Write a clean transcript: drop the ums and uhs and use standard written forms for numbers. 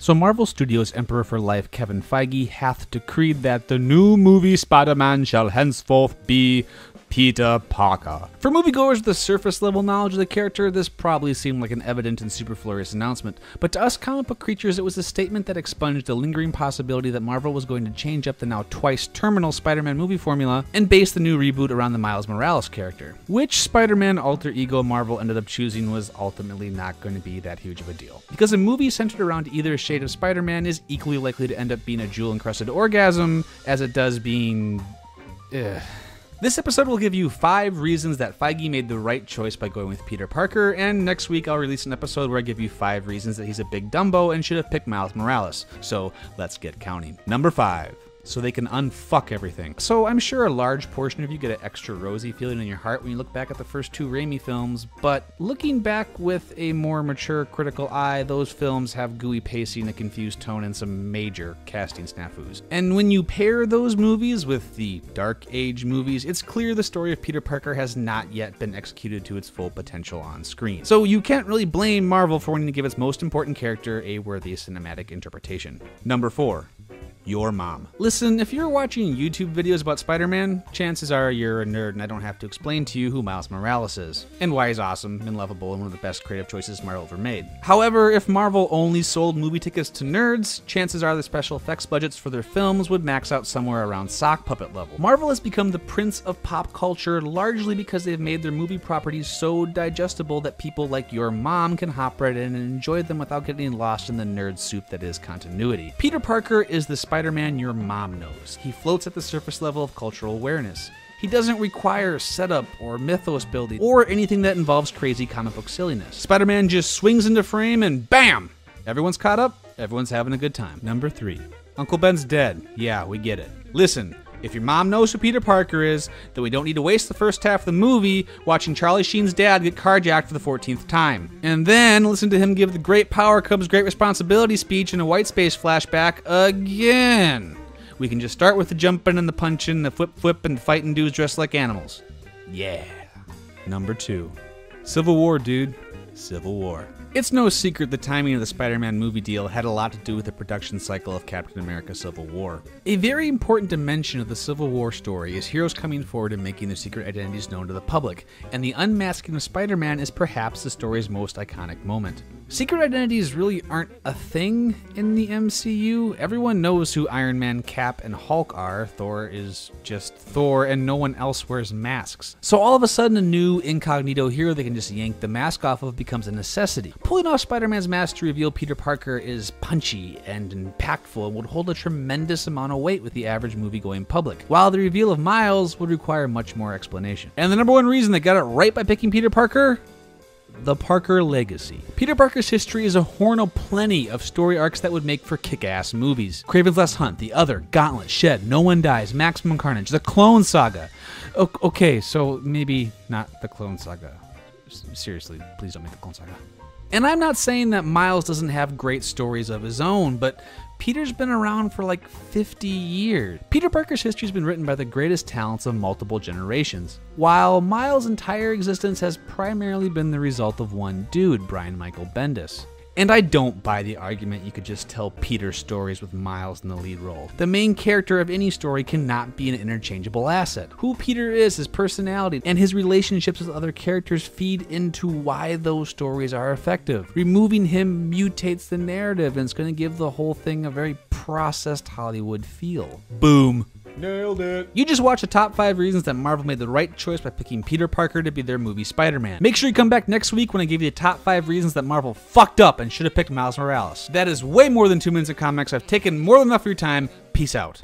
So Marvel Studios Emperor for Life Kevin Feige hath decreed that the new movie Spider-Man shall henceforth be Peter Parker. For moviegoers with a surface-level knowledge of the character, this probably seemed like an evident and superfluous announcement, but to us comic book creatures, it was a statement that expunged the lingering possibility that Marvel was going to change up the now twice-terminal Spider-Man movie formula and base the new reboot around the Miles Morales character. Which Spider-Man alter ego Marvel ended up choosing was ultimately not going to be that huge of a deal. Because a movie centered around either shade of Spider-Man is equally likely to end up being a jewel-encrusted orgasm as it does being... This episode will give you 5 reasons that Feige made the right choice by going with Peter Parker, and next week I'll release an episode where I give you 5 reasons that he's a big dumbo and should have picked Miles Morales. So let's get counting. Number 5. So they can unfuck everything. So I'm sure a large portion of you get an extra rosy feeling in your heart when you look back at the first 2 Raimi films, but looking back with a more mature, critical eye, those films have gooey pacing, a confused tone, and some major casting snafus. And when you pair those movies with the Dark Age movies, it's clear the story of Peter Parker has not yet been executed to its full potential on screen. So you can't really blame Marvel for wanting to give its most important character a worthy cinematic interpretation. Number 4. Your mom. Listen, if you're watching YouTube videos about Spider-Man, chances are you're a nerd and I don't have to explain to you who Miles Morales is, and why he's awesome and lovable and one of the best creative choices Marvel ever made. However, if Marvel only sold movie tickets to nerds, chances are the special effects budgets for their films would max out somewhere around sock puppet level. Marvel has become the prince of pop culture largely because they've made their movie properties so digestible that people like your mom can hop right in and enjoy them without getting lost in the nerd soup that is continuity. Peter Parker is the Spider-Man your mom knows. He floats at the surface level of cultural awareness. He doesn't require setup or mythos building or anything that involves crazy comic book silliness. Spider-Man just swings into frame and BAM! Everyone's caught up, everyone's having a good time. Number 3. Uncle Ben's dead. Yeah, we get it. Listen, if your mom knows who Peter Parker is, then we don't need to waste the first half of the movie watching Charlie Sheen's dad get carjacked for the 14th time. And then listen to him give the great power comes great responsibility speech in a white space flashback again. We can just start with the jumping and the punching, the flip and fighting dudes dressed like animals. Yeah. Number 2. Civil War, dude. Civil War. It's no secret the timing of the Spider-Man movie deal had a lot to do with the production cycle of Captain America Civil War. A very important dimension of the Civil War story is heroes coming forward and making their secret identities known to the public, and the unmasking of Spider-Man is perhaps the story's most iconic moment. Secret identities really aren't a thing in the MCU. Everyone knows who Iron Man, Cap, and Hulk are. Thor is just Thor, and no one else wears masks. So all of a sudden, a new incognito hero they can just yank the mask off of becomes a necessity. Pulling off Spider-Man's mask to reveal Peter Parker is punchy and impactful and would hold a tremendous amount of weight with the average movie-going public, while the reveal of Miles would require much more explanation. And the number 1 reason they got it right by picking Peter Parker? The Parker Legacy. Peter Parker's history is a horn plenty of story arcs that would make for kick-ass movies. Kraven's Last Hunt, The Other, Gauntlet, Shed, No One Dies, Maximum Carnage, The Clone Saga. Okay, so maybe not The Clone Saga. Seriously, please don't make The Clone Saga. And I'm not saying that Miles doesn't have great stories of his own, but Peter's been around for like 50 years. Peter Parker's history has been written by the greatest talents of multiple generations, while Miles' entire existence has primarily been the result of one dude, Brian Michael Bendis. And I don't buy the argument you could just tell Peter stories with Miles in the lead role. The main character of any story cannot be an interchangeable asset. Who Peter is, his personality, and his relationships with other characters feed into why those stories are effective. Removing him mutates the narrative, and it's going to give the whole thing a very processed Hollywood feel. Boom. Nailed it. You just watched the top 5 reasons that Marvel made the right choice by picking Peter Parker to be their movie Spider-Man. Make sure you come back next week when I give you the top 5 reasons that Marvel fucked up and should have picked Miles Morales. That is way more than 2 minutes of comics. I've taken more than enough of your time. Peace out.